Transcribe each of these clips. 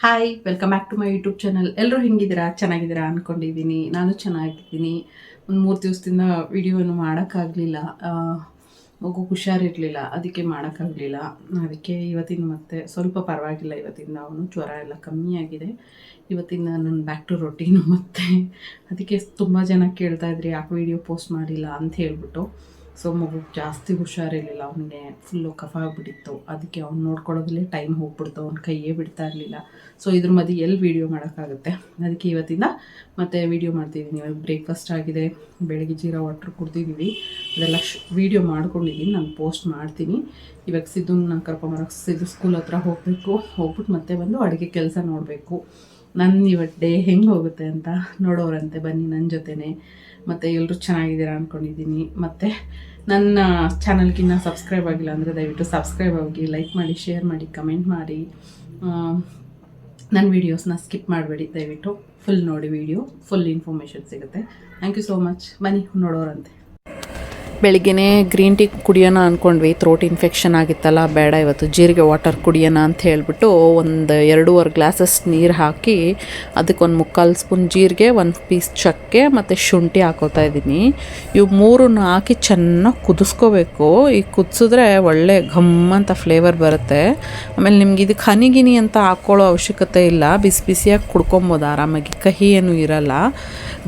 Hi welcome back to my YouTube channel. ಎಲ್ಲರೂ ಹೆಂಗಿದ್ದೀರಾ? ಚೆನ್ನಾಗಿದ್ದೀರಾ ಅಂದ್ಕೊಂಡಿದ್ದೀನಿ. ನಾನು ಚೆನ್ನಾಗಿದ್ದೀನಿ. ಒಂದು 3 ದಿವಸದಿಂದ ವಿಡಿಯೋನು ಮಾಡೋಕ್ಕಾಗಲಿಲ್ಲ. ಮಗು ಹುಷಾರಿರಲಿಲ್ಲ, ಅದಕ್ಕೆ ಮಾಡೋಕ್ಕಾಗಲಿಲ್ಲ. ಅದಕ್ಕೆ ಇವತ್ತಿನ ಮತ್ತೆ ಸ್ವಲ್ಪ ಪರವಾಗಿಲ್ಲ. ಇವತ್ತಿಂದ ಅವನು ಜ್ವರ ಎಲ್ಲ ಕಮ್ಮಿಯಾಗಿದೆ. ಇವತ್ತಿಂದ ನಾನು ಬ್ಯಾಕ್ ಟು ರೊಟೀನು. ಮತ್ತು ಅದಕ್ಕೆ ತುಂಬ ಜನ ಕೇಳ್ತಾಯಿದ್ರಿ ಯಾಕೆ ವಿಡಿಯೋ ಪೋಸ್ಟ್ ಮಾಡಿಲ್ಲ ಅಂತ ಹೇಳ್ಬಿಟ್ಟು. ಸೊ ಮಗು ಜಾಸ್ತಿ ಹುಷಾರಿರಲಿಲ್ಲ, ಅವನಿಗೆ ಫುಲ್ಲು ಕಫ ಆಗಿಬಿಟ್ಟಿತ್ತು. ಅದಕ್ಕೆ ಅವ್ನು ನೋಡ್ಕೊಳ್ಳೋದ್ರಲ್ಲೇ ಟೈಮ್ ಹೋಗ್ಬಿಡ್ತು, ಅವ್ನ ಕೈಯೇ ಬಿಡ್ತಾ ಇರಲಿಲ್ಲ. ಸೊ ಇದ್ರ ಮಧ್ಯೆ ಎಲ್ಲಿ ವೀಡಿಯೋ ಮಾಡೋಕ್ಕಾಗುತ್ತೆ, ಅದಕ್ಕೆ ಇವತ್ತಿಂದ ಮತ್ತೆ ವೀಡಿಯೋ ಮಾಡ್ತಿದ್ದೀನಿ. ಇವಾಗ ಬ್ರೇಕ್ಫಾಸ್ಟ್ ಆಗಿದೆ, ಬೆಳಗ್ಗೆ ಜೀರಾ ವಾಟ್ರ್ ಕುಡ್ದಿದ್ದೀವಿ. ಅದೆಲ್ಲ ವೀಡಿಯೋ ಮಾಡ್ಕೊಂಡಿದ್ದೀನಿ, ನಾನು ಪೋಸ್ಟ್ ಮಾಡ್ತೀನಿ. ಇವಾಗ ಸಿದ್ದುನ ಕರ್ಕೊಂಬರೋಕ್ಕೆ ಸಿದ್ದು ಸ್ಕೂಲ್ ಹತ್ರ ಹೋಗ್ಬಿಟ್ಟು ಮತ್ತೆ ಬಂದು ಅಡುಗೆ ಕೆಲಸ ನೋಡಬೇಕು. ನನ್ನ ಇವತ್ತು ಡೇ ಹೆಂಗೆ ಹೋಗುತ್ತೆ ಅಂತ ನೋಡೋರಂತೆ ಬನ್ನಿ ನನ್ನ ಜೊತೆನೇ. ಮತ್ತು ಎಲ್ಲರೂ ಚೆನ್ನಾಗಿದ್ದೀರಾ ಅಂದ್ಕೊಂಡಿದ್ದೀನಿ. ಮತ್ತು ನನ್ನ ಚಾನಲ್ಗಿನ್ನ ಸಬ್ಸ್ಕ್ರೈಬ್ ಆಗಿಲ್ಲ ಅಂದರೆ ದಯವಿಟ್ಟು ಸಬ್ಸ್ಕ್ರೈಬ್ ಆಗಿ, ಲೈಕ್ ಮಾಡಿ, ಶೇರ್ ಮಾಡಿ, ಕಮೆಂಟ್ ಮಾಡಿ. ನನ್ನ ವೀಡಿಯೋಸ್ನ ಸ್ಕಿಪ್ ಮಾಡಬೇಡಿ, ದಯವಿಟ್ಟು ಫುಲ್ ನೋಡಿ. ವಿಡಿಯೋ ಫುಲ್ ಇನ್ಫಾರ್ಮೇಷನ್ ಸಿಗುತ್ತೆ. Thank you so much. ಬನ್ನಿ ನೋಡೋರಂತೆ. ಬೆಳಿಗ್ಗೆನೇ ಗ್ರೀನ್ ಟೀ ಕುಡಿಯೋಣ ಅಂದ್ಕೊಂಡ್ವಿ. ಥ್ರೋಟ್ ಇನ್ಫೆಕ್ಷನ್ ಆಗಿತ್ತಲ್ಲ, ಬೇಡ ಇವತ್ತು ಜೀರಿಗೆ ವಾಟರ್ ಕುಡಿಯೋಣ ಅಂತ ಹೇಳಿಬಿಟ್ಟು ಒಂದು 2.5 ಗ್ಲಾಸಸ್ ನೀರು ಹಾಕಿ ಅದಕ್ಕೊಂದು 3/4 ಸ್ಪೂನ್ ಜೀರಿಗೆ, 1 ಪೀಸ್ ಚಕ್ಕೆ ಮತ್ತು ಶುಂಠಿ ಹಾಕೋತಾ ಇದ್ದೀನಿ. ಇವು 3 ಹಾಕಿ ಚೆನ್ನಾಗಿ ಕುದಿಸ್ಕೋಬೇಕು. ಈಗ ಕುದಿಸಿದ್ರೆ ಒಳ್ಳೆ ಘಮ್ ಅಂತ ಫ್ಲೇವರ್ ಬರುತ್ತೆ. ಆಮೇಲೆ ನಿಮ್ಗೆ ಇದಕ್ಕೆ ಹನಿಗಿನಿ ಅಂತ ಹಾಕ್ಕೊಳ್ಳೋ ಅವಶ್ಯಕತೆ ಇಲ್ಲ, ಬಿಸಿ ಬಿಸಿಯಾಗಿ ಕುಡ್ಕೊಬೋದು ಆರಾಮಾಗಿ. ಕಹಿ ಏನೂ ಇರಲ್ಲ.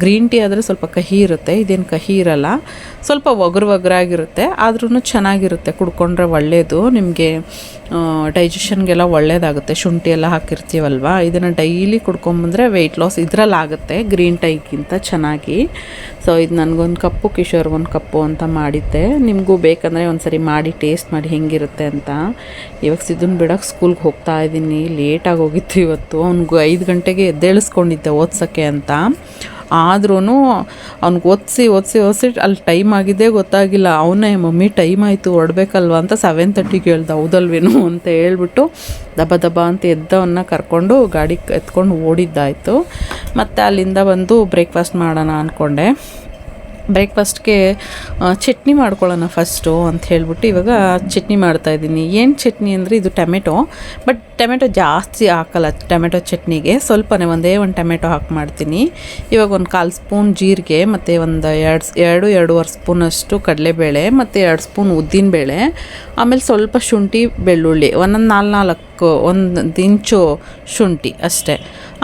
ಗ್ರೀನ್ ಟೀ ಆದರೆ ಸ್ವಲ್ಪ ಕಹಿ ಇರುತ್ತೆ, ಇದೇನು ಕಹಿ ಇರಲ್ಲ. ಸ್ವಲ್ಪ ಒಗರಾಗಿರುತ್ತೆ, ಆದ್ರೂ ಚೆನ್ನಾಗಿರುತ್ತೆ. ಕುಡ್ಕೊಂಡ್ರೆ ಒಳ್ಳೆಯದು, ನಿಮಗೆ ಡೈಜೆಷನ್ಗೆಲ್ಲ ಒಳ್ಳೆಯದಾಗುತ್ತೆ. ಶುಂಠಿ ಎಲ್ಲ ಹಾಕಿರ್ತೀವಲ್ವ, ಇದನ್ನು ಡೈಲಿ ಕುಡ್ಕೊಂಬಂದರೆ ವೆಯ್ಟ್ ಲಾಸ್ ಇದರಲ್ಲಾಗುತ್ತೆ ಗ್ರೀನ್ ಟೀಗಿಂತ ಚೆನ್ನಾಗಿ. ಸೊ ಇದು ನನಗೊಂದು ಕಪ್ಪು, ಕಿಶೋರ್ 1 ಕಪ್ಪು ಅಂತ ಮಾಡಿದ್ದೆ. ನಿಮಗೂ ಬೇಕಂದರೆ ಒಂದು ಸರಿ ಮಾಡಿ ಟೇಸ್ಟ್ ಮಾಡಿ ಹೆಂಗಿರುತ್ತೆ ಅಂತ. ಇವಾಗ ಸಿದ್ದನ್ನು ಬಿಡೋಕ್ಕೆ ಸ್ಕೂಲ್ಗೆ ಹೋಗ್ತಾ ಇದ್ದೀನಿ. ಲೇಟಾಗಿ ಹೋಗಿತ್ತು ಇವತ್ತು. ಅವ್ನಿಗೆ 5 ಗಂಟೆಗೆ ಎದ್ದೇಳಿಸ್ಕೊಂಡಿದ್ದೆ ಓದ್ಸೋಕ್ಕೆ ಅಂತ. ಆದ್ರೂ ಅವ್ನಿಗೆ ಓದಿಸಿ ಅಲ್ಲಿ ಟೈಮ್ ಆಗಿದ್ದೇ ಗೊತ್ತಾಗಿಲ್ಲ. ಅವನೇ ಮಮ್ಮಿ ಟೈಮ್ ಆಯಿತು ಹೊರಡ್ಬೇಕಲ್ವ ಅಂತ 7:30ಗೆ ಹೇಳ್ದ. ಹೌದಲ್ವೇನು ಅಂತ ಹೇಳ್ಬಿಟ್ಟು ದಬ ಅಂತ ಎದ್ದವನ್ನ ಕರ್ಕೊಂಡು ಗಾಡಿ ಎತ್ಕೊಂಡು ಓಡಿದ್ದಾಯಿತು. ಮತ್ತು ಅಲ್ಲಿಂದ ಬಂದು ಬ್ರೇಕ್ಫಾಸ್ಟ್ ಮಾಡೋಣ ಅಂದ್ಕೊಂಡೆ. ಬ್ರೇಕ್ಫಾಸ್ಟ್ಗೆ ಚಟ್ನಿ ಮಾಡ್ಕೊಳ್ಳೋಣ ಫಸ್ಟು ಅಂತ ಹೇಳ್ಬಿಟ್ಟು ಇವಾಗ ಚಟ್ನಿ ಮಾಡ್ತಾಯಿದ್ದೀನಿ. ಏನು ಚಟ್ನಿ ಅಂದರೆ ಇದು ಟೊಮೆಟೊ, ಬಟ್ ಟೊಮೆಟೊ ಜಾಸ್ತಿ ಹಾಕಲ್ಲ ಟೊಮೆಟೊ ಚಟ್ನಿಗೆ, ಸ್ವಲ್ಪನೇ ಒಂದೇ ಒಂದು ಟೊಮೆಟೊ ಹಾಕಿ ಮಾಡ್ತೀನಿ. ಇವಾಗ 1/4 ಸ್ಪೂನ್ ಜೀರಿಗೆ ಮತ್ತು ಒಂದು 2-2.5 ಸ್ಪೂನಷ್ಟು ಕಡಲೆಬೇಳೆ ಮತ್ತು 2 ಸ್ಪೂನ್ ಉದ್ದಿನಬೇಳೆ, ಆಮೇಲೆ ಸ್ವಲ್ಪ ಶುಂಠಿ ಬೆಳ್ಳುಳ್ಳಿ, ಒಂದೊಂದು 4 1 ಇಂಚು ಶುಂಠಿ ಅಷ್ಟೇ.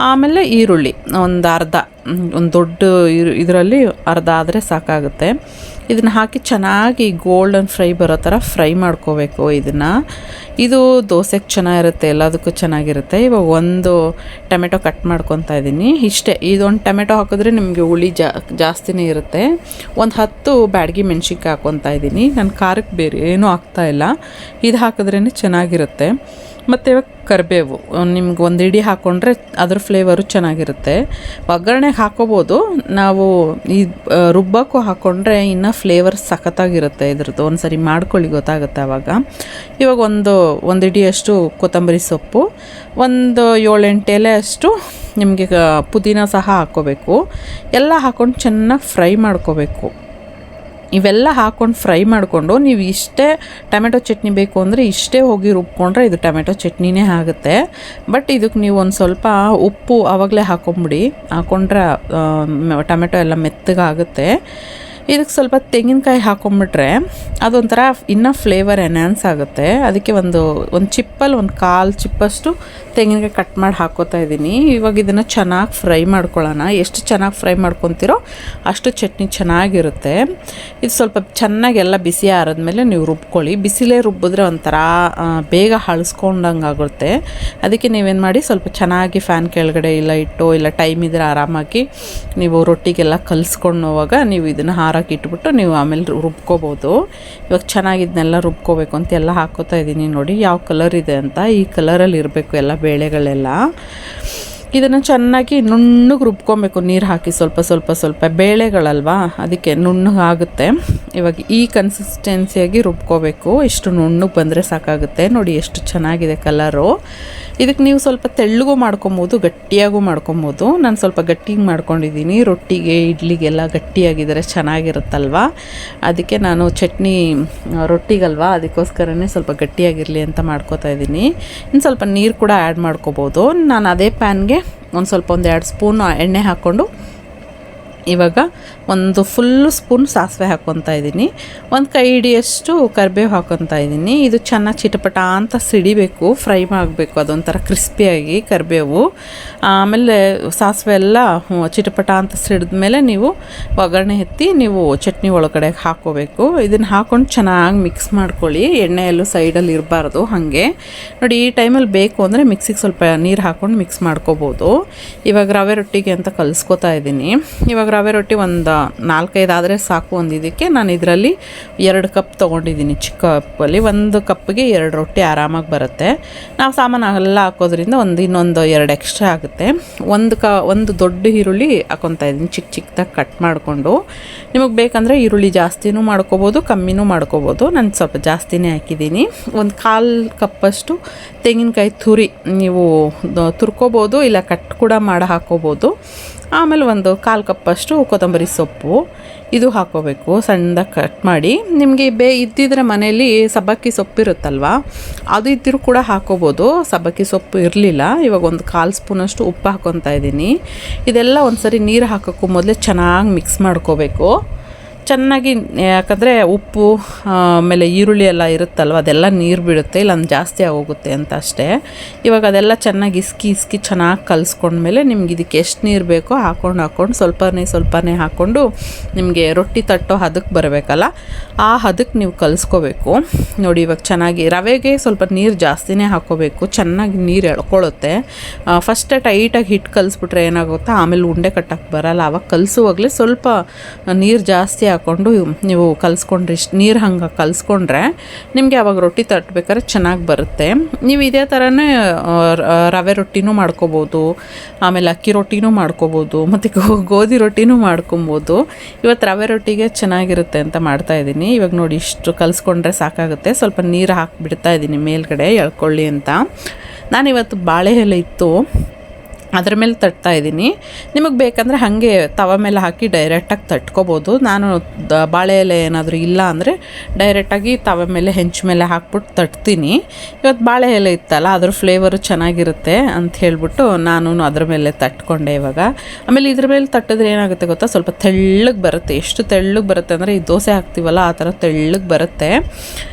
ಆಮೇಲೆ ಈರುಳ್ಳಿ ಒಂದು ದೊಡ್ಡ ಇದರಲ್ಲಿ ಅರ್ಧ ಆದರೆ ಸಾಕಾಗುತ್ತೆ. ಇದನ್ನು ಹಾಕಿ ಚೆನ್ನಾಗಿ ಗೋಲ್ಡನ್ ಫ್ರೈ ಬರೋ ಥರ ಫ್ರೈ ಮಾಡ್ಕೋಬೇಕು. ಇದು ದೋಸೆಗೆ ಚೆನ್ನಾಗಿರುತ್ತೆ, ಎಲ್ಲದಕ್ಕೂ ಚೆನ್ನಾಗಿರುತ್ತೆ. ಇವಾಗ ಒಂದು ಟೊಮೆಟೊ ಕಟ್ ಮಾಡ್ಕೊತಾ ಇದ್ದೀನಿ. ಇಷ್ಟೇ, ಇದೊಂದು ಟೊಮೆಟೊ ಹಾಕಿದ್ರೆ ನಿಮಗೆ ಹುಳಿ ಜಾಸ್ತಿನೇ ಇರುತ್ತೆ. ಒಂದು 10 ಬ್ಯಾಡಗಿ ಮೆಣಸಿನ್ಕಾಯಿ ಹಾಕ್ಕೊತಾ ಇದ್ದೀನಿ. ನಾನು ಖಾರಕ್ಕೆ ಬೇರೆ ಏನೂ ಹಾಕ್ತಾಯಿಲ್ಲ, ಇದು ಹಾಕಿದ್ರೇ ಚೆನ್ನಾಗಿರುತ್ತೆ. ಮತ್ತು ಇವಾಗ ಕರಿಬೇವು ನಿಮ್ಗೆ 1 ಇಡಿ ಹಾಕ್ಕೊಂಡ್ರೆ ಅದ್ರ ಫ್ಲೇವರು ಚೆನ್ನಾಗಿರುತ್ತೆ. ಒಗ್ಗರಣೆಗೆ ಹಾಕೋಬೋದು, ನಾವು ಈ ರುಬ್ಬಕ್ಕೂ ಹಾಕ್ಕೊಂಡ್ರೆ ಇನ್ನೂ ಫ್ಲೇವರ್ ಸಖತ್ತಾಗಿರುತ್ತೆ ಇದ್ರದ್ದು. ಒಂದು ಸರಿ ಮಾಡ್ಕೊಳ್ಳಿ, ಗೊತ್ತಾಗುತ್ತೆ ಆವಾಗ. ಇವಾಗ ಒಂದು ಇಡಿಯಷ್ಟು ಕೊತ್ತಂಬರಿ ಸೊಪ್ಪು, ಒಂದು 7-8 ಎಲೆ ಅಷ್ಟು ನಿಮಗೆ ಪುದೀನ ಸಹ ಹಾಕ್ಕೋಬೇಕು. ಎಲ್ಲ ಹಾಕ್ಕೊಂಡು ಚೆನ್ನಾಗಿ ಫ್ರೈ ಮಾಡ್ಕೋಬೇಕು. ಇವೆಲ್ಲ ಹಾಕ್ಕೊಂಡು ಫ್ರೈ ಮಾಡಿಕೊಂಡು ನೀವು ಇಷ್ಟೇ ಟೊಮೆಟೊ ಚಟ್ನಿ ಬೇಕು ಅಂದರೆ ಇಷ್ಟೇ ಹೋಗಿ ರುಬ್ಕೊಂಡ್ರೆ ಇದು ಟೊಮೆಟೊ ಚಟ್ನಿನೇ ಆಗುತ್ತೆ. ಬಟ್ ಇದಕ್ಕೆ ನೀವು ಒಂದು ಸ್ವಲ್ಪ ಉಪ್ಪು ಆವಾಗಲೇ ಹಾಕ್ಕೊಂಬಿಡಿ, ಹಾಕ್ಕೊಂಡ್ರೆ ಟೊಮೆಟೊ ಎಲ್ಲ ಮೆತ್ತಗಾಗುತ್ತೆ. ಇದಕ್ಕೆ ಸ್ವಲ್ಪ ತೆಂಗಿನಕಾಯಿ ಹಾಕ್ಕೊಂಬಿಟ್ರೆ ಅದೊಂಥರ ಇನ್ನೂ ಫ್ಲೇವರ್ ಎನ್ಹ್ಯಾನ್ಸ್ ಆಗುತ್ತೆ. ಅದಕ್ಕೆ ಒಂದು ಚಿಪ್ಪಲ್ಲಿ 1/4 ಚಿಪ್ಪಷ್ಟು ತೆಂಗಿನಕಾಯಿ ಕಟ್ ಮಾಡಿ ಹಾಕ್ಕೋತಾ ಇದ್ದೀನಿ. ಇವಾಗ ಇದನ್ನು ಚೆನ್ನಾಗಿ ಫ್ರೈ ಮಾಡ್ಕೊಳ್ಳೋಣ. ಎಷ್ಟು ಚೆನ್ನಾಗಿ ಫ್ರೈ ಮಾಡ್ಕೊತೀರೋ ಅಷ್ಟು ಚಟ್ನಿ ಚೆನ್ನಾಗಿರುತ್ತೆ. ಇದು ಸ್ವಲ್ಪ ಚೆನ್ನಾಗಿ ಎಲ್ಲ ಬಿಸಿ ಆರಿದ್ಮೇಲೆ ನೀವು ರುಬ್ಕೊಳ್ಳಿ. ಬಿಸಿಲೇ ರುಬ್ಬಿದ್ರೆ ಒಂಥರ ಬೇಗ ಹಳಸ್ಕೊಂಡಂಗೆ ಆಗುತ್ತೆ. ಅದಕ್ಕೆ ನೀವೇನು ಮಾಡಿ, ಸ್ವಲ್ಪ ಚೆನ್ನಾಗಿ ಫ್ಯಾನ್ ಕೆಳಗಡೆ ಇಲ್ಲ ಟೈಮ್ ಇದ್ದರೆ ಆರಾಮಾಗಿ ನೀವು ರೊಟ್ಟಿಗೆಲ್ಲ ಕಲಿಸ್ಕೊಂಡೋವಾಗ ನೀವು ಇದನ್ನು ಹಾರಾಕಿ ಇಟ್ಬಿಟ್ಟು ನೀವು ಆಮೇಲೆ ರುಬ್ಕೋಬೋದು. ಇವಾಗ ಚೆನ್ನಾಗಿದ್ದನ್ನೆಲ್ಲ ರುಬ್ಕೋಬೇಕು ಅಂತ ಎಲ್ಲ ಹಾಕ್ಕೋತಾ ಇದ್ದೀನಿ. ನೋಡಿ ಯಾವ ಕಲರ್ ಇದೆ ಅಂತ, ಈ ಕಲರಲ್ಲಿ ಇರಬೇಕು ಎಲ್ಲ ಬೇಳೆಗಳೆಲ್ಲ. ಇದನ್ನು ಚೆನ್ನಾಗಿ ನುಣ್ಣಗೆ ರುಬ್ಕೊಬೇಕು, ನೀರು ಹಾಕಿ ಸ್ವಲ್ಪ ಸ್ವಲ್ಪ ಸ್ವಲ್ಪ, ಬೇಳೆಗಳಲ್ವಾ ಅದಕ್ಕೆ ನುಣ್ಣಗಾಗುತ್ತೆ. ಇವಾಗ ಈ ಕನ್ಸಿಸ್ಟೆನ್ಸಿಯಾಗಿ ರುಬ್ಕೋಬೇಕು. ಇಷ್ಟು ನುಣ್ಣಗೆ ಬಂದರೆ ಸಾಕಾಗುತ್ತೆ. ನೋಡಿ ಎಷ್ಟು ಚೆನ್ನಾಗಿದೆ ಕಲರು. ಇದಕ್ಕೆ ನೀವು ಸ್ವಲ್ಪ ತೆಳ್ಳಗೂ ಮಾಡ್ಕೊಬೋದು, ಗಟ್ಟಿಯಾಗೂ ಮಾಡ್ಕೊಬೋದು. ನಾನು ಸ್ವಲ್ಪ ಗಟ್ಟಿಗೆ ಮಾಡ್ಕೊಂಡಿದ್ದೀನಿ. ರೊಟ್ಟಿಗೆ ಇಡ್ಲಿಗೆಲ್ಲ ಗಟ್ಟಿಯಾಗಿದ್ದರೆ ಚೆನ್ನಾಗಿರುತ್ತಲ್ವ, ಅದಕ್ಕೆ ನಾನು ಚಟ್ನಿ ರೊಟ್ಟಿಗಲ್ವ ಅದಕ್ಕೋಸ್ಕರನೇ ಸ್ವಲ್ಪ ಗಟ್ಟಿಯಾಗಿರಲಿ ಅಂತ ಮಾಡ್ಕೋತಾ ಇದ್ದೀನಿ. ಇನ್ನು ಸ್ವಲ್ಪ ನೀರು ಕೂಡ ಆ್ಯಡ್ ಮಾಡ್ಕೋಬೋದು. ನಾನು ಅದೇ ಪ್ಯಾನ್ಗೆ ಒಂದು 2 ಸ್ಪೂನ್ ಎಣ್ಣೆ ಹಾಕ್ಕೊಂಡು ಇವಾಗ ಒಂದು ಫುಲ್ಲು ಸ್ಪೂನ್ ಸಾಸಿವೆ ಹಾಕ್ಕೊತಾ ಇದ್ದೀನಿ. ಒಂದು ಕೈ ಹಿಡಿಯಷ್ಟು ಕರಿಬೇವು ಹಾಕ್ಕೊತಾ ಇದ್ದೀನಿ. ಇದು ಚೆನ್ನಾಗಿ ಚಿಟಪಟ ಅಂತ ಸಿಡಿಬೇಕು, ಫ್ರೈ ಮಾಡಬೇಕು, ಅದೊಂಥರ ಕ್ರಿಸ್ಪಿಯಾಗಿ ಕರಿಬೇವು. ಆಮೇಲೆ ಸಾಸಿವೆ ಎಲ್ಲ ಚಿಟಪಟ ಅಂತ ಸಿಡಿದ ಮೇಲೆ ನೀವು ಒಗ್ಗರಣೆ ಎತ್ತಿ ನೀವು ಚಟ್ನಿ ಒಳಗಡೆ ಹಾಕ್ಕೋಬೇಕು. ಇದನ್ನು ಹಾಕ್ಕೊಂಡು ಚೆನ್ನಾಗಿ ಮಿಕ್ಸ್ ಮಾಡ್ಕೊಳ್ಳಿ, ಎಣ್ಣೆ ಎಲ್ಲೂ ಸೈಡಲ್ಲಿ ಇರಬಾರ್ದು. ಹಾಗೆ ನೋಡಿ, ಈ ಟೈಮಲ್ಲಿ ಬೇಕು ಅಂದರೆ ಮಿಕ್ಸಿಗೆ ಸ್ವಲ್ಪ ನೀರು ಹಾಕ್ಕೊಂಡು ಮಿಕ್ಸ್ ಮಾಡ್ಕೋಬೋದು. ಇವಾಗ ರವೆ ರೊಟ್ಟಿಗೆ ಅಂತ ಕಲಿಸ್ಕೊತಾ ಇದ್ದೀನಿ. ಇವಾಗ ರವೆ ರೊಟ್ಟಿ ಒಂದು 4-5 ಆದರೆ ಸಾಕು. ಒಂದು ಇದಕ್ಕೆ ನಾನು ಇದರಲ್ಲಿ 2 ಕಪ್ ತೊಗೊಂಡಿದ್ದೀನಿ. ಚಿಕ್ಕ ಕಪ್ಪಲ್ಲಿ 1 ಕಪ್ಪಿಗೆ 2 ರೊಟ್ಟಿ ಆರಾಮಾಗಿ ಬರುತ್ತೆ. ನಾವು ಸಾಮಾನೆಲ್ಲ ಹಾಕೋದ್ರಿಂದ ಇನ್ನೊಂದು 2 ಎಕ್ಸ್ಟ್ರಾ ಆಗುತ್ತೆ. ಒಂದು ದೊಡ್ಡ ಈರುಳ್ಳಿ ಹಾಕ್ಕೊತಾ ಇದ್ದೀನಿ, ಚಿಕ್ಕದಾಗಿ ಕಟ್ ಮಾಡಿಕೊಂಡು. ನಿಮಗೆ ಬೇಕಂದರೆ ಈರುಳ್ಳಿ ಜಾಸ್ತಿನೂ ಮಾಡ್ಕೋಬೋದು, ಕಮ್ಮಿನೂ ಮಾಡ್ಕೋಬೋದು. ನಾನು ಸ್ವಲ್ಪ ಜಾಸ್ತಿನೇ ಹಾಕಿದ್ದೀನಿ. ಒಂದು 1/4 ಕಪ್ಪಷ್ಟು ತೆಂಗಿನಕಾಯಿ ತುರಿ ನೀವು ತುರ್ಕೋಬೋದು, ಇಲ್ಲ ಕಟ್ ಕೂಡ ಮಾಡಿ ಹಾಕ್ಕೋಬೋದು. ಆಮೇಲೆ ಒಂದು 1/4 ಕಪ್ಪಷ್ಟು ಕೊತ್ತಂಬರಿ ಸೊಪ್ಪು ಇದು ಹಾಕ್ಕೋಬೇಕು, ಸಣ್ಣದಾಗಿ ಕಟ್ ಮಾಡಿ. ನಿಮಗೆ ಇದ್ದಿದ್ರೆ ಮನೇಲಿ ಸಬ್ಬಕ್ಕಿ ಸೊಪ್ಪು ಇರುತ್ತಲ್ವ, ಅದು ಇದ್ದರೂ ಕೂಡ ಹಾಕ್ಕೋಬೋದು. ಸಬ್ಬಕ್ಕಿ ಸೊಪ್ಪು ಇರಲಿಲ್ಲ. ಇವಾಗ ಒಂದು 1/4 ಸ್ಪೂನಷ್ಟು ಉಪ್ಪು ಹಾಕ್ಕೊತಾ ಇದ್ದೀನಿ. ಇದೆಲ್ಲ ಒಂದು ಸರಿ ನೀರು ಹಾಕೋಕ್ಕೂ ಮೊದಲೇ ಚೆನ್ನಾಗಿ ಮಿಕ್ಸ್ ಮಾಡ್ಕೋಬೇಕು ಚೆನ್ನಾಗಿ. ಯಾಕಂದರೆ ಉಪ್ಪು ಆಮೇಲೆ ಈರುಳ್ಳಿ ಎಲ್ಲ ಇರುತ್ತಲ್ವ, ಅದೆಲ್ಲ ನೀರು ಬಿಡುತ್ತೆ, ಇಲ್ಲ ಜಾಸ್ತಿ ಆಗೋಗುತ್ತೆ ಅಂತ ಅಷ್ಟೇ. ಇವಾಗ ಅದೆಲ್ಲ ಚೆನ್ನಾಗಿ ಇಸ್ಕಿ ಚೆನ್ನಾಗಿ ಕಲಿಸ್ಕೊಂಡ್ಮೇಲೆ ನಿಮ್ಗೆ ಇದಕ್ಕೆ ಎಷ್ಟು ನೀರು ಬೇಕೋ ಹಾಕ್ಕೊಂಡು ಸ್ವಲ್ಪನೇ ಹಾಕ್ಕೊಂಡು ನಿಮಗೆ ರೊಟ್ಟಿ ತಟ್ಟೋ ಹದಕ್ಕೆ ಬರಬೇಕಲ್ಲ, ಆ ಹದಕ್ಕೆ ನೀವು ಕಲಿಸ್ಕೋಬೇಕು. ನೋಡಿ ಇವಾಗ ಚೆನ್ನಾಗಿ ರವೆಗೆ ಸ್ವಲ್ಪ ನೀರು ಜಾಸ್ತಿನೇ ಹಾಕ್ಕೋಬೇಕು, ಚೆನ್ನಾಗಿ ನೀರು ಎಳ್ಕೊಳ್ಳುತ್ತೆ. ಫಸ್ಟೇ ಟೈಟಾಗಿ ಹಿಟ್ಟು ಕಲಿಸ್ಬಿಟ್ರೆ ಏನಾಗುತ್ತೆ, ಆಮೇಲೆ ಉಂಡೆ ಕಟ್ಟಕ್ಕೆ ಬರಲ್ಲ. ಆವಾಗ ಕಲಿಸುವಾಗಲೇ ಸ್ವಲ್ಪ ನೀರು ಜಾಸ್ತಿ ಹಾಕ್ಕೊಂಡು ನೀವು ಕಲಿಸ್ಕೊಂಡ್ರೆ, ಇಷ್ಟು ನೀರು ಹಂಗೆ ಕಲಿಸ್ಕೊಂಡ್ರೆ ನಿಮಗೆ ಆವಾಗ ರೊಟ್ಟಿ ತಟ್ಟಬೇಕಾದ್ರೆ ಚೆನ್ನಾಗಿ ಬರುತ್ತೆ. ನೀವು ಇದೇ ಥರನೇ ರವೆ ರೊಟ್ಟಿನೂ ಮಾಡ್ಕೋಬೋದು, ಆಮೇಲೆ ಅಕ್ಕಿ ರೊಟ್ಟಿನೂ ಮಾಡ್ಕೋಬೋದು, ಮತ್ತು ಗೋಧಿ ರೊಟ್ಟಿನೂ ಮಾಡ್ಕೊಬೋದು. ಇವತ್ತು ರವೆ ರೊಟ್ಟಿಗೆ ಚೆನ್ನಾಗಿರುತ್ತೆ ಅಂತ ಮಾಡ್ತಾಯಿದ್ದೀನಿ. ಇವಾಗ ನೋಡಿ ಇಷ್ಟು ಕಲಿಸ್ಕೊಂಡ್ರೆ ಸಾಕಾಗುತ್ತೆ. ಸ್ವಲ್ಪ ನೀರು ಹಾಕಿಬಿಡ್ತಾ ಇದ್ದೀನಿ ಮೇಲ್ಗಡೆ ಎಳ್ಕೊಳ್ಳಿ ಅಂತ. ನಾನಿವತ್ತು ಬಾಳೆ ಎಲೆ ಇತ್ತು, ಅದ್ರ ಮೇಲೆ ತಟ್ತಾ ಇದ್ದೀನಿ. ನಿಮಗೆ ಬೇಕಂದರೆ ಹಾಗೆ ತವ ಮೇಲೆ ಹಾಕಿ ಡೈರೆಕ್ಟಾಗಿ ತಟ್ಕೋಬೋದು. ನಾನು ಬಾಳೆ ಎಲೆ ಏನಾದರೂ ಇಲ್ಲ ಅಂದರೆ ಡೈರೆಕ್ಟಾಗಿ ತವ ಮೇಲೆ ಹೆಂಚು ಮೇಲೆ ಹಾಕ್ಬಿಟ್ಟು ತಟ್ತೀನಿ. ಇವತ್ತು ಬಾಳೆ ಎಲೆ ಇತ್ತಲ್ಲ, ಅದ್ರ ಫ್ಲೇವರು ಚೆನ್ನಾಗಿರುತ್ತೆ ಅಂತ ಹೇಳ್ಬಿಟ್ಟು ನಾನು ಅದ್ರ ಮೇಲೆ ತಟ್ಕೊಂಡೆ ಇವಾಗ. ಆಮೇಲೆ ಇದ್ರ ಮೇಲೆ ತಟ್ಟಿದ್ರೆ ಏನಾಗುತ್ತೆ ಗೊತ್ತಾ, ಸ್ವಲ್ಪ ತೆಳ್ಳಗೆ ಬರುತ್ತೆ. ಎಷ್ಟು ತೆಳ್ಳಗೆ ಬರುತ್ತೆ ಅಂದರೆ ಈ ದೋಸೆ ಹಾಕ್ತೀವಲ್ಲ ಆ ಥರ ತೆಳ್ಳಗೆ ಬರುತ್ತೆ.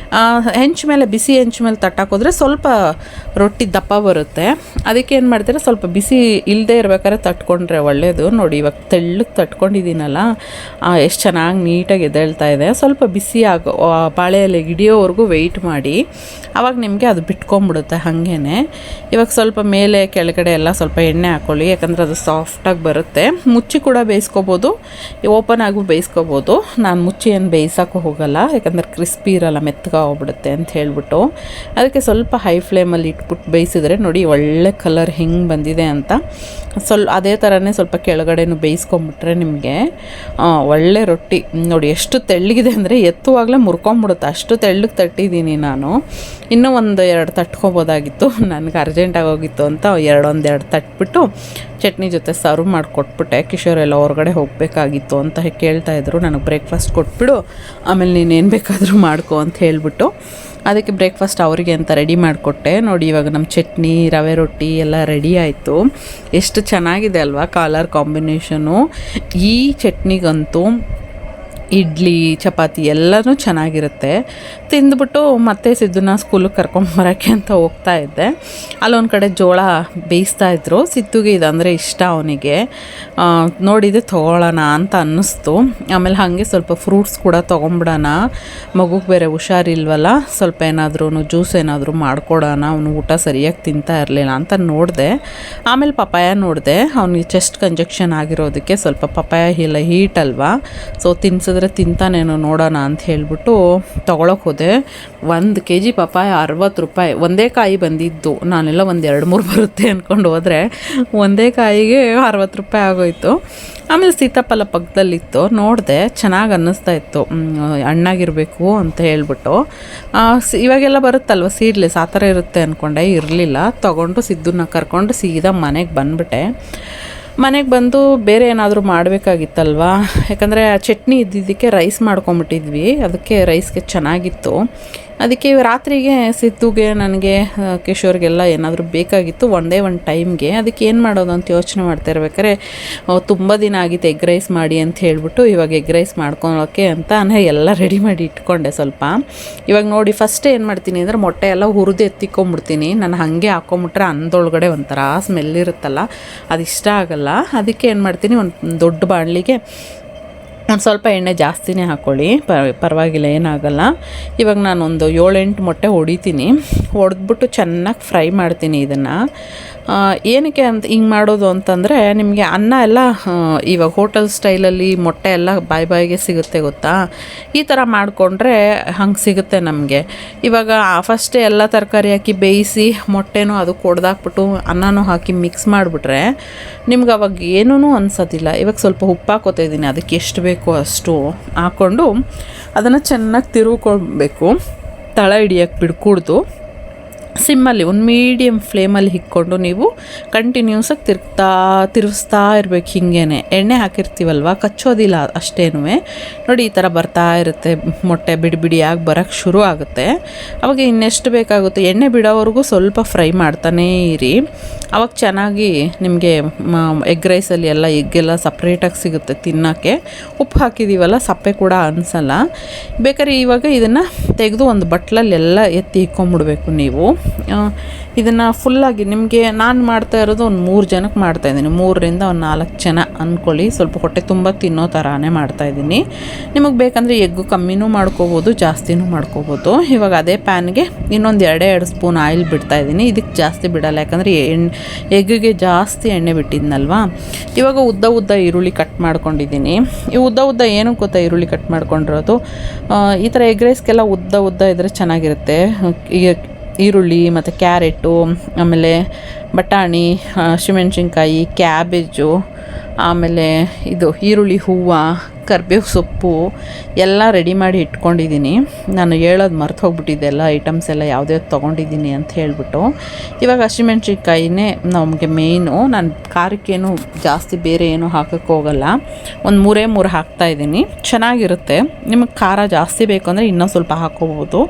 ಹೆಂಚು ಮೇಲೆ, ಬಿಸಿ ಹೆಂಚು ಮೇಲೆ ತಟ್ಟಾಕೋದ್ರೆ ಸ್ವಲ್ಪ ರೊಟ್ಟಿ ದಪ್ಪ ಬರುತ್ತೆ. ಅದಕ್ಕೆ ಏನು ಮಾಡ್ತೀರಾ, ಸ್ವಲ್ಪ ಬಿಸಿ ಇಲ್ಲದೆ ಇರ್ಬೇಕಾದ್ರೆ ತಟ್ಕೊಂಡ್ರೆ ಒಳ್ಳೆಯದು. ನೋಡಿ ಇವಾಗ ತೆಳ್ಳಗೆ ತಟ್ಕೊಂಡಿದ್ದೀನಲ್ಲ, ಎಷ್ಟು ಚೆನ್ನಾಗಿ ನೀಟಾಗಿ ಎದ್ದೇಳ್ತಾ ಇದೆ. ಸ್ವಲ್ಪ ಬಿಸಿ ಬಾಳೆ ಎಲೆ ಹಿಡಿಯೋವರೆಗೂ ವೆಯ್ಟ್ ಮಾಡಿ, ಆವಾಗ ನಿಮಗೆ ಅದು ಬಿಟ್ಕೊಂಬಿಡುತ್ತೆ ಹಾಗೇ. ಇವಾಗ ಸ್ವಲ್ಪ ಮೇಲೆ ಕೆಳಗಡೆ ಎಲ್ಲ ಸ್ವಲ್ಪ ಎಣ್ಣೆ ಹಾಕ್ಕೊಳ್ಳಿ, ಯಾಕಂದರೆ ಅದು ಸಾಫ್ಟಾಗಿ ಬರುತ್ತೆ. ಮುಚ್ಚಿ ಕೂಡ ಬೇಯಿಸ್ಕೋಬೋದು, ಓಪನ್ ಆಗೂ ಬೇಯಿಸ್ಕೋಬೋದು. ನಾನು ಮುಚ್ಚಿ ಏನು ಬೇಯಿಸೋಕ್ಕೂ ಹೋಗಲ್ಲ, ಯಾಕಂದರೆ ಕ್ರಿಸ್ಪಿ ಇರಲ್ಲ, ಮೆತ್ತಗಾಗ್ಬಿಡುತ್ತೆ ಅಂತ ಹೇಳ್ಬಿಟ್ಟು. ಅದಕ್ಕೆ ಸ್ವಲ್ಪ ಹೈ ಫ್ಲೇಮಲ್ಲಿ ಇಟ್ಬಿಟ್ಟು ಬೇಯಿಸಿದ್ರೆ ನೋಡಿ ಒಳ್ಳೆ ಕಲರ್ ಹೆಂಗೆ ಬಂದಿದೆ ಅಂತ. ಅದೇ ಥರನೇ ಸ್ವಲ್ಪ ಕೆಳಗಡೆನೂ ಬೇಯಿಸ್ಕೊಂಬಿಟ್ರೆ ನಿಮಗೆ ಒಳ್ಳೆ ರೊಟ್ಟಿ. ನೋಡಿ ಎಷ್ಟು ತೆಳ್ಳಗಿದೆ ಅಂದರೆ ಎತ್ತುವಾಗಲೇ ಮುರ್ಕೊಂಬಿಡುತ್ತೆ, ಅಷ್ಟು ತೆಳ್ಳಗೆ ತಟ್ಟಿದ್ದೀನಿ ನಾನು. ಇನ್ನೂ 1-2 ತಟ್ಕೊಬೋದಾಗಿತ್ತು, ನನಗೆ ಅರ್ಜೆಂಟಾಗಿ ಹೋಗಿತ್ತು ಅಂತ 2 ತಟ್ಬಿಟ್ಟು ಚಟ್ನಿ ಜೊತೆ ಸರ್ವ್ ಮಾಡಿಕೊಟ್ಬಿಟ್ಟೆ. ಕಿಶೋರೆಲ್ಲ ಹೊರಗಡೆ ಹೋಗಬೇಕಾಗಿತ್ತು ಅಂತ ಕೇಳ್ತಾಯಿದ್ರು, ನನಗೆ ಬ್ರೇಕ್ಫಾಸ್ಟ್ ಕೊಟ್ಬಿಡು, ಆಮೇಲೆ ನೀನೇನು ಬೇಕಾದರೂ ಮಾಡ್ಕೊ ಅಂತ ಹೇಳಿಬಿಟ್ಟು ಅದಕ್ಕೆ ಬ್ರೇಕ್ಫಾಸ್ಟ್ ಅವರಿಗೆ ಅಂತ ರೆಡಿ ಮಾಡಿಕೊಟ್ಟೆ. ನೋಡಿ ಇವಾಗ ನಮ್ಮ ಚಟ್ನಿ, ರವೆ ರೊಟ್ಟಿ ಎಲ್ಲ ರೆಡಿ ಆಯಿತು. ಎಷ್ಟು ಚೆನ್ನಾಗಿದೆ ಅಲ್ವಾ ಕಲರ್ ಕಾಂಬಿನೇಷನು. ಈ ಚಟ್ನಿಗಂತೂ ಇಡ್ಲಿ, ಚಪಾತಿ ಎಲ್ಲನೂ ಚೆನ್ನಾಗಿರುತ್ತೆ. ತಿಂದುಬಿಟ್ಟು ಮತ್ತೆ ಸಿದ್ದುನ ಸ್ಕೂಲಿಗೆ ಕರ್ಕೊಂಬರೋಕ್ಕೆ ಅಂತ ಹೋಗ್ತಾ ಇದ್ದೆ. ಅಲ್ಲೊಂದು ಕಡೆ ಜೋಳ ಬೇಯಿಸ್ತಾಯಿದ್ರು. ಸಿದ್ದುಗೆ ಇದಂದರೆ ಇಷ್ಟ ಅವನಿಗೆ. ನೋಡಿದೆ ತೊಗೊಳ್ಳೋಣ ಅಂತ ಅನ್ನಿಸ್ತು. ಆಮೇಲೆ ಹಾಗೆ ಸ್ವಲ್ಪ ಫ್ರೂಟ್ಸ್ ಕೂಡ ತೊಗೊಂಬಿಡೋಣ, ಮಗುಗೆ ಬೇರೆ ಹುಷಾರಿಲ್ವಲ್ಲ, ಸ್ವಲ್ಪ ಏನಾದ್ರೂ ಜ್ಯೂಸ್ ಏನಾದರೂ ಮಾಡಿಕೊಡೋಣ, ಅವನು ಊಟ ಸರಿಯಾಗಿ ತಿಂತಾ ಇರಲಿಲ್ಲ ಅಂತ ನೋಡಿದೆ. ಆಮೇಲೆ ಪಪಾಯ ನೋಡಿದೆ, ಅವನಿಗೆ ಚೆಸ್ಟ್ ಕಂಜೆಕ್ಷನ್ ಆಗಿರೋದಕ್ಕೆ ಸ್ವಲ್ಪ ಪಪಾಯ ಇಲ್ಲ ಹೀಟ್ ಅಲ್ವಾ, ಸೊ ತಿನ್ಸಿದ್ರೆ ಆದರೆ ತಿಂತಾನೇನೋ ನೋಡೋಣ ಅಂತ ಹೇಳಿಬಿಟ್ಟು ತೊಗೊಳಕ್ಕೆ ಹೋದೆ. 1 kg ಪಪ್ಪಾಯ 60 ರೂಪಾಯಿ. ಒಂದೇ ಕಾಯಿ ಬಂದಿದ್ದು, ನಾನೆಲ್ಲ ಒಂದು 2-3 ಬರುತ್ತೆ ಅಂದ್ಕೊಂಡು ಹೋದರೆ ಒಂದೇ ಕಾಯಿಗೆ 60 ರೂಪಾಯಿ ಆಗೋಯ್ತು. ಆಮೇಲೆ ಸೀತಾಫಲ ಪಕ್ಕದಲ್ಲಿತ್ತು, ನೋಡಿದೆ, ಚೆನ್ನಾಗಿ ಅನ್ನಿಸ್ತಾ ಇತ್ತು, ಹಣ್ಣಾಗಿರಬೇಕು ಅಂತ ಹೇಳ್ಬಿಟ್ಟು. ಇವಾಗೆಲ್ಲ ಬರುತ್ತಲ್ವ ಸೀಡ್ಲೆಸ್, ಆ ಥರ ಇರುತ್ತೆ ಅಂದ್ಕೊಂಡೆ, ಇರಲಿಲ್ಲ. ತೊಗೊಂಡು ಸಿದ್ದನ್ನ ಕರ್ಕೊಂಡು ಸೀದಾ ಮನೆಗೆ ಬಂದುಬಿಟ್ಟೆ. ಮನೆಗೆ ಬಂದು ಬೇರೆ ಏನಾದರೂ ಮಾಡಬೇಕಾಗಿತ್ತಲ್ವ, ಯಾಕಂದರೆ ಚಟ್ನಿ ಇದ್ದಿದ್ದಕ್ಕೆ ರೈಸ್ ಮಾಡ್ಕೊಂಬಿಟ್ಟಿದ್ವಿ, ಅದಕ್ಕೆ ರೈಸ್ಗೆ ಚೆನ್ನಾಗಿತ್ತು. ಅದಕ್ಕೆ ರಾತ್ರಿಗೆ ಸಿದ್ದುಗೆ, ನನಗೆ, ಕಿಶೋರ್ಗೆಲ್ಲ ಏನಾದರೂ ಬೇಕಾಗಿತ್ತು ಒಂದೇ ಒಂದು ಟೈಮ್ಗೆ. ಅದಕ್ಕೆ ಏನು ಮಾಡೋದು ಅಂತ ಯೋಚನೆ ಮಾಡ್ತಾ ಇರ್ಬೇಕಾದ್ರೆ ತುಂಬ ದಿನ ಆಗಿತ್ತು ಎಗ್ ರೈಸ್ ಮಾಡಿ ಅಂತ ಹೇಳಿಬಿಟ್ಟು ಇವಾಗ ಎಗ್ ರೈಸ್ ಮಾಡ್ಕೊಳೋಕ್ಕೆ ಅಂತಾನೆ ಎಲ್ಲ ರೆಡಿ ಮಾಡಿ ಇಟ್ಕೊಂಡೆ ಸ್ವಲ್ಪ. ಇವಾಗ ನೋಡಿ ಫಸ್ಟ್ ಏನು ಮಾಡ್ತೀನಿ ಅಂದರೆ ಮೊಟ್ಟೆ ಎಲ್ಲ ಹುರಿದು ಎತ್ತಿಕೊಂಬಿಡ್ತೀನಿ. ನಾನು ಹಾಗೆ ಹಾಕ್ಕೊಂಬಿಟ್ರೆ ಅನ್ನದೊಳಗಡೆ ಒಂಥರ ಸ್ಮೆಲ್ ಇರುತ್ತಲ್ಲ, ಅದು ಇಷ್ಟ ಆಗಲ್ಲ. ಅದಕ್ಕೆ ಏನು ಮಾಡ್ತೀನಿ, ಒಂದು ದೊಡ್ಡ ಬಾಣಲಿಗೆ ಒಂದು ಸ್ವಲ್ಪ ಎಣ್ಣೆ ಜಾಸ್ತಿನೇ ಹಾಕ್ಕೊಳ್ಳಿ, ಪರವಾಗಿಲ್ಲ, ಏನಾಗಲ್ಲ. ಇವಾಗ ನಾನೊಂದು 7-8 ಮೊಟ್ಟೆ ಹೊಡಿತೀನಿ. ಹೊಡೆದ್ಬಿಟ್ಟು ಚೆನ್ನಾಗಿ ಫ್ರೈ ಮಾಡ್ತೀನಿ ಇದನ್ನು. ಏನಕ್ಕೆ ಅಂತ ಹಿಂಗೆ ಮಾಡೋದು ಅಂತಂದರೆ, ನಿಮಗೆ ಅನ್ನ ಎಲ್ಲ ಇವಾಗ ಹೋಟೆಲ್ ಸ್ಟೈಲಲ್ಲಿ ಮೊಟ್ಟೆ ಎಲ್ಲ ಬಾಯಿಗೆ ಸಿಗುತ್ತೆ ಗೊತ್ತಾ, ಈ ಥರ ಮಾಡಿಕೊಂಡ್ರೆ ಹಂಗೆ ಸಿಗುತ್ತೆ ನಮಗೆ. ಇವಾಗ ಫಸ್ಟೇ ಎಲ್ಲ ತರಕಾರಿ ಹಾಕಿ ಬೇಯಿಸಿ ಮೊಟ್ಟೆನೂ ಅದು ಕೊಡ್ದಾಕ್ಬಿಟ್ಟು ಅನ್ನನೂ ಹಾಕಿ ಮಿಕ್ಸ್ ಮಾಡಿಬಿಟ್ರೆ ನಿಮ್ಗೆ ಅವಾಗ ಏನೂ ಅನ್ಸೋದಿಲ್ಲ. ಇವಾಗ ಸ್ವಲ್ಪ ಉಪ್ಪು ಹಾಕೋತಾ ಇದ್ದೀನಿ, ಅದಕ್ಕೆ ಎಷ್ಟು ಬೇಕೋ ಅಷ್ಟು ಹಾಕ್ಕೊಂಡು ಅದನ್ನು ಚೆನ್ನಾಗಿ ತಿರುವ್ಕೊಳ್ಬೇಕು. ತಳ ಹಿಡಿಯೋಕ್ಕೆ ಬಿಡ್ಕೂಡ್ದು. ಸಿಮ್ಮಲ್ಲಿ ಒಂದು ಮೀಡಿಯಮ್ ಫ್ಲೇಮಲ್ಲಿ ಇಕ್ಕೊಂಡು ನೀವು ಕಂಟಿನ್ಯೂಸಾಗಿ ತಿರುಗಿಸ್ತಾ ಇರಬೇಕು. ಹಿಂಗೇ ಎಣ್ಣೆ ಹಾಕಿರ್ತೀವಲ್ವ, ಕಚ್ಚೋದಿಲ್ಲ ಅಷ್ಟೇನೂ. ನೋಡಿ ಈ ಥರ ಬರ್ತಾ ಇರುತ್ತೆ, ಮೊಟ್ಟೆ ಬಿಡಿಯಾಗಿ ಬರೋಕ್ಕೆ ಶುರು ಆಗುತ್ತೆ. ಅವಾಗ ಇನ್ನೆಷ್ಟು ಬೇಕಾಗುತ್ತೆ, ಎಣ್ಣೆ ಬಿಡೋವರೆಗೂ ಸ್ವಲ್ಪ ಫ್ರೈ ಮಾಡ್ತಾನೇ ಇರಿ. ಅವಾಗ ಚೆನ್ನಾಗಿ ನಿಮಗೆ ಎಗ್ ರೈಸಲ್ಲಿ ಎಲ್ಲ ಎಗ್ಗೆಲ್ಲ ಸಪ್ರೇಟಾಗಿ ಸಿಗುತ್ತೆ ತಿನ್ನೋಕ್ಕೆ. ಉಪ್ಪು ಹಾಕಿದ್ದೀವಲ್ಲ, ಸಪ್ಪೆ ಕೂಡ ಅನಿಸಲ್ಲ. ಬೇಕಾದ್ರೆ ಇವಾಗ ಇದನ್ನು ತೆಗೆದು ಒಂದು ಬಟ್ಲಲ್ಲಿ ಎಲ್ಲ ಎತ್ತಿ ಇಕ್ಕೊಂಬಿಡ್ಬೇಕು ನೀವು. ಇದನ್ನು ಫುಲ್ಲಾಗಿ ನಿಮಗೆ ನಾನು ಮಾಡ್ತಾ ಇರೋದು ಒಂದು 3 ಜನಕ್ಕೆ ಮಾಡ್ತಾಯಿದ್ದೀನಿ, 3ರಿಂದ ಒಂದು 4 ಜನ ಅಂದ್ಕೊಳ್ಳಿ. ಸ್ವಲ್ಪ ಹೊಟ್ಟೆ ತುಂಬ ತಿನ್ನೋ ಥರನೇ ಮಾಡ್ತಾಯಿದ್ದೀನಿ. ನಿಮಗೆ ಬೇಕಂದರೆ ಎಗ್ಗು ಕಮ್ಮಿನೂ ಮಾಡ್ಕೋಬೋದು, ಜಾಸ್ತಿನೂ ಮಾಡ್ಕೋಬೋದು. ಇವಾಗ ಅದೇ ಪ್ಯಾನ್ಗೆ ಇನ್ನೊಂದು 2 ಸ್ಪೂನ್ ಆಯಿಲ್ ಬಿಡ್ತಾಯಿದ್ದೀನಿ. ಇದಕ್ಕೆ ಜಾಸ್ತಿ ಬಿಡಲ್ಲ, ಯಾಕಂದರೆ ಎಗ್ಗಿಗೆ ಜಾಸ್ತಿ ಎಣ್ಣೆ ಬಿಟ್ಟಿದ್ನಲ್ವ. ಇವಾಗ ಉದ್ದ ಈರುಳ್ಳಿ ಕಟ್ ಮಾಡ್ಕೊಂಡಿದ್ದೀನಿ. ಈ ಉದ್ದ ಏನಕ್ಕೆ ಗೊತ್ತಾ ಈರುಳ್ಳಿ ಕಟ್ ಮಾಡ್ಕೊಂಡಿರೋದು, ಈ ಥರ ಎಗ್ ರೈಸ್ಗೆಲ್ಲ ಉದ್ದ ಇದ್ದರೆ ಚೆನ್ನಾಗಿರುತ್ತೆ. ಈಗ ಈರುಳ್ಳಿ ಮತ್ತು ಕ್ಯಾರೆಟು, ಆಮೇಲೆ ಬಟಾಣಿ, ಹಸಿಮೆಣ್ಸಿನ್ಕಾಯಿ, ಕ್ಯಾಬೇಜು, ಆಮೇಲೆ ಇದು ಈರುಳ್ಳಿ ಹೂವು, ಕರಿಬೇವು ಸೊಪ್ಪು ಎಲ್ಲ ರೆಡಿ ಮಾಡಿ ಇಟ್ಕೊಂಡಿದ್ದೀನಿ. ನಾನು ಹೇಳೋದು ಮರ್ತು ಹೋಗ್ಬಿಟ್ಟಿದ್ದೆ, ಎಲ್ಲ ಐಟಮ್ಸ್ ಎಲ್ಲ ಯಾವ್ದ್ಯಾವ್ದು ತೊಗೊಂಡಿದ್ದೀನಿ ಅಂತ ಹೇಳಿಬಿಟ್ಟು. ಇವಾಗ ಹಸಿಮೆಣ್ಸಿನ್ಕಾಯಿನೇ ನಮಗೆ ಮೇಯ್ನು. ನಾನು ಖಾರಕ್ಕೇನು ಜಾಸ್ತಿ ಬೇರೆ ಏನೂ ಹಾಕೋಕ್ಕೆ ಹೋಗಲ್ಲ, ಒಂದು 3 ಹಾಕ್ತಾಯಿದ್ದೀನಿ. ಚೆನ್ನಾಗಿರುತ್ತೆ. ನಿಮಗೆ ಖಾರ ಜಾಸ್ತಿ ಬೇಕು ಅಂದರೆ ಇನ್ನೂ ಸ್ವಲ್ಪ ಹಾಕ್ಕೋಬೋದು.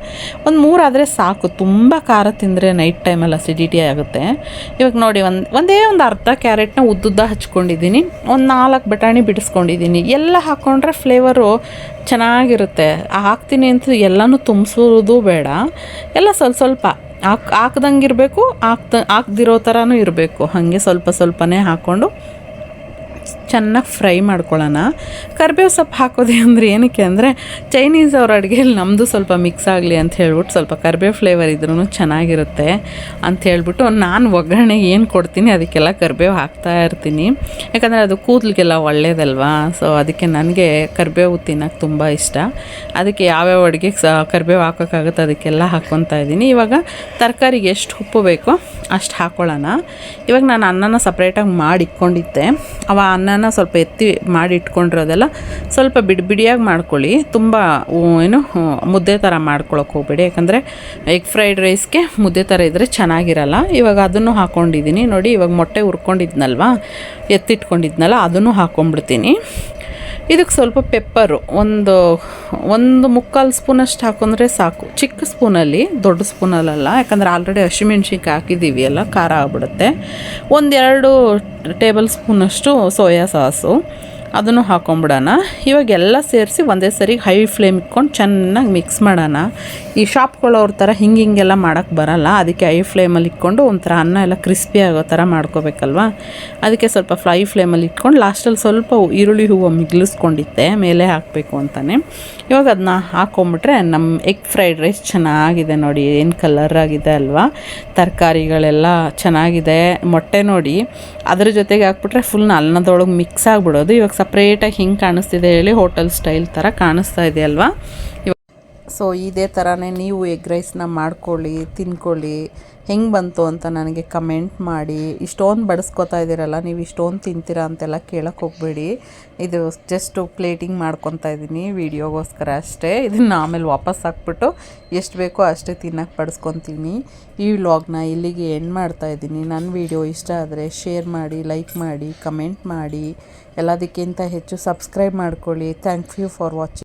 ಒಂದು 3 ಆದರೆ ಸಾಕು. ತುಂಬ ಖಾರ ತಿಂದರೆ ನೈಟ್ ಟೈಮಲ್ಲಿ ಅಸಿಡಿಟಿ ಆಗುತ್ತೆ. ಇವಾಗ ನೋಡಿ ಒಂದೇ ಒಂದು ಅರ್ಧ ಕ್ಯಾರೆಟ್ನ ಉದ್ದುದ್ದ ಹಚ್ಕೊಂಡಿದ್ದೀನಿ, ಒಂದು 4 ಬಟಾಣಿ ಬಿಡಿಸ್ಕೊಂಡಿದ್ದೀನಿ. ಎಲ್ಲ ಹಾಕ್ಕೊಂಡ್ರೆ ಫ್ಲೇವರು ಚೆನ್ನಾಗಿರುತ್ತೆ. ಹಾಕ್ತೀನಿ ಅಂತ ಎಲ್ಲನೂ ತುಂಬಿಸೋದು ಬೇಡ, ಎಲ್ಲ ಸ್ವಲ್ಪ ಹಾಕ್ದಂಗೆ ಇರಬೇಕು, ಹಾಕ್ದಿರೋ ಥರನೂ ಇರಬೇಕು. ಹಾಗೆ ಸ್ವಲ್ಪನೇ ಹಾಕ್ಕೊಂಡು ಚೆನ್ನಾಗಿ ಫ್ರೈ ಮಾಡ್ಕೊಳ್ಳೋಣ. ಕರಿಬೇವು ಸೊಪ್ಪು ಹಾಕೋದು ಅಂದರೆ ಏನಕ್ಕೆ ಅಂದರೆ, ಚೈನೀಸ್ ಅವ್ರ ಅಡುಗೆಯಲ್ಲಿ ನಮ್ಮದು ಸ್ವಲ್ಪ ಮಿಕ್ಸ್ ಆಗಲಿ ಅಂತ ಹೇಳ್ಬಿಟ್ಟು ಸ್ವಲ್ಪ ಕರಿಬೇವು ಫ್ಲೇವರ್ ಇದ್ರೂ ಚೆನ್ನಾಗಿರುತ್ತೆ ಅಂತ ಹೇಳ್ಬಿಟ್ಟು ನಾನು ಒಗ್ಗರಣೆಗೆ ಏನು ಕೊಡ್ತೀನಿ ಅದಕ್ಕೆಲ್ಲ ಕರಿಬೇವು ಹಾಕ್ತಾ ಇರ್ತೀನಿ. ಯಾಕಂದರೆ ಅದು ಕೂದಲಿಗೆಲ್ಲ ಒಳ್ಳೆಯದಲ್ವಾ. ಸೊ ಅದಕ್ಕೆ ನನಗೆ ಕರಿಬೇವು ತಿನ್ನೋಕ್ಕೆ ತುಂಬ ಇಷ್ಟ. ಅದಕ್ಕೆ ಯಾವ್ಯಾವ ಅಡುಗೆಗೆ ಕರಿಬೇವು ಹಾಕೋಕ್ಕಾಗುತ್ತೆ ಅದಕ್ಕೆಲ್ಲ ಹಾಕ್ಕೊತಾ ಇದ್ದೀನಿ. ಇವಾಗ ತರಕಾರಿಗೆ ಎಷ್ಟು ಉಪ್ಪು ಬೇಕೋ ಅಷ್ಟು ಹಾಕ್ಕೊಳ್ಳೋಣ. ಇವಾಗ ನಾನು ಅನ್ನನ ಸಪ್ರೇಟಾಗಿ ಮಾಡಿ ಇಟ್ಕೊಂಡಿದ್ದೆ. ಅನ್ನನ ಸ್ವಲ್ಪ ಎತ್ತಿ ಮಾಡಿ ಇಟ್ಕೊಂಡಿರೋದೆಲ್ಲ ಸ್ವಲ್ಪ ಬಿಡಿಯಾಗಿ ಮಾಡ್ಕೊಳ್ಳಿ. ತುಂಬ ಮುದ್ದೆ ಥರ ಮಾಡ್ಕೊಳಕ್ಕೆ ಹೋಗಬೇಡಿ, ಯಾಕಂದರೆ ಎಗ್ ಫ್ರೈಡ್ ರೈಸ್ಗೆ ಮುದ್ದೆ ಥರ ಇದ್ದರೆ ಚೆನ್ನಾಗಿರಲ್ಲ. ಇವಾಗ ಅದನ್ನು ಹಾಕ್ಕೊಂಡಿದ್ದೀನಿ ನೋಡಿ. ಇವಾಗ ಮೊಟ್ಟೆ ಹುರ್ಕೊಂಡಿದ್ನಲ್ವ, ಎತ್ತಿಟ್ಕೊಂಡಿದ್ನಲ್ಲ, ಅದನ್ನು ಹಾಕ್ಕೊಂಡ್ಬಿಡ್ತೀನಿ. ಇದಕ್ಕೆ ಸ್ವಲ್ಪ ಪೆಪ್ಪರು ಒಂದು 3/4 ಸ್ಪೂನಷ್ಟು ಹಾಕೊಂಡ್ರೆ ಸಾಕು. ಚಿಕ್ಕ ಸ್ಪೂನಲ್ಲಿ, ದೊಡ್ಡ ಸ್ಪೂನಲ್ಲ, ಯಾಕಂದರೆ ಆಲ್ರೆಡಿ ಹಸಿಮೆಣ್ಸಿನ್ಕಾಯಿ ಹಾಕಿದ್ದೀವಿ, ಎಲ್ಲ ಖಾರ ಆಗ್ಬಿಡುತ್ತೆ. 1-2 ಟೇಬಲ್ ಸ್ಪೂನಷ್ಟು ಸೋಯಾ ಸಾಸು, ಅದನ್ನು ಹಾಕೊಂಬಿಡೋಣ. ಇವಾಗ ಎಲ್ಲ ಸೇರಿಸಿ ಒಂದೇ ಸರಿ ಹೈ ಫ್ಲೇಮ್ ಇಟ್ಕೊಂಡು ಚೆನ್ನಾಗಿ ಮಿಕ್ಸ್ ಮಾಡೋಣ. ಈ ಶಾಪ್ಗಳವ್ರ ಥರ ಹಿಂಗೆಲ್ಲ ಮಾಡೋಕ್ಕೆ ಬರಲ್ಲ, ಅದಕ್ಕೆ ಹೈ ಫ್ಲೇಮಲ್ಲಿ ಇಟ್ಕೊಂಡು ಒಂಥರ ಅನ್ನ ಎಲ್ಲ ಕ್ರಿಸ್ಪಿ ಆಗೋ ಥರ ಮಾಡ್ಕೋಬೇಕಲ್ವ. ಅದಕ್ಕೆ ಸ್ವಲ್ಪ ಫ್ಲೈ ಫ್ಲೇಮಲ್ಲಿ ಇಟ್ಕೊಂಡು ಲಾಸ್ಟಲ್ಲಿ ಸ್ವಲ್ಪ ಈರುಳ್ಳಿ ಹೂವು ಮಿಗ್ಲಿಸ್ಕೊಂಡಿದ್ದೆ ಮೇಲೆ ಹಾಕಬೇಕು ಅಂತಲೇ. ಇವಾಗ ಅದನ್ನ ಹಾಕೊಂಬಿಟ್ರೆ ನಮ್ಮ ಎಗ್ ಫ್ರೈಡ್ ರೈಸ್ ಚೆನ್ನಾಗಿದೆ ನೋಡಿ, ಏನು ಕಲರ್ ಆಗಿದೆ ಅಲ್ವಾ. ತರಕಾರಿಗಳೆಲ್ಲ ಚೆನ್ನಾಗಿದೆ. ಮೊಟ್ಟೆ ನೋಡಿ ಅದ್ರ ಜೊತೆಗೆ ಹಾಕ್ಬಿಟ್ರೆ ಫುಲ್ ಅನ್ನದೊಳಗೆ ಮಿಕ್ಸ್ ಆಗಿಬಿಡೋದು. ಇವಾಗ ಸಪ್ರೇಟಾಗಿ ಹಿಂಗೆ ಕಾಣಿಸ್ತಿದೆ ಹೇಳಿ, ಹೋಟೆಲ್ ಸ್ಟೈಲ್ ಥರ ಕಾಣಿಸ್ತಾ ಇದೆ ಅಲ್ವಾ. ಸೊ ಇದೇ ಥರನೇ ನೀವು ಎಗ್ ರೈಸ್ನ ಮಾಡ್ಕೊಳ್ಳಿ, ತಿನ್ಕೊಳ್ಳಿ. ಹೆಂಗೆ ಬಂತು ಅಂತ ನನಗೆ ಕಮೆಂಟ್ ಮಾಡಿ. ಇಷ್ಟೊಂದು ಬಡಿಸ್ಕೊತಾ ಇದ್ದೀರಲ್ಲ, ನೀವು ಇಷ್ಟೊಂದು ತಿಂತೀರಾ ಅಂತೆಲ್ಲ ಕೇಳಕ್ಕೆ ಹೋಗಬೇಡಿ. ಇದು ಜಸ್ಟು ಪ್ಲೇಟಿಂಗ್ ಮಾಡ್ಕೊತಾ ಇದ್ದೀನಿ ವೀಡಿಯೋಗೋಸ್ಕರ ಅಷ್ಟೇ. ಇದನ್ನು ಆಮೇಲೆ ವಾಪಸ್ ಹಾಕ್ಬಿಟ್ಟು ಎಷ್ಟು ಬೇಕೋ ಅಷ್ಟೇ ತಿನ್ನೋಕ್ಕೆ ಬಡಿಸ್ಕೊತೀನಿ. ಈ ವ್ಲಾಗ್ನ ಇಲ್ಲಿಗೆ ಎಂಡ್ ಮಾಡ್ತಾಯಿದ್ದೀನಿ. ನನ್ನ ವೀಡಿಯೋ ಇಷ್ಟ ಆದರೆ ಶೇರ್ ಮಾಡಿ, ಲೈಕ್ ಮಾಡಿ, ಕಮೆಂಟ್ ಮಾಡಿ. ಎಲ್ಲದಕ್ಕಿಂತ ಹೆಚ್ಚು ಸಬ್ಸ್ಕ್ರೈಬ್ ಮಾಡ್ಕೊಳ್ಳಿ. Thank you for watching.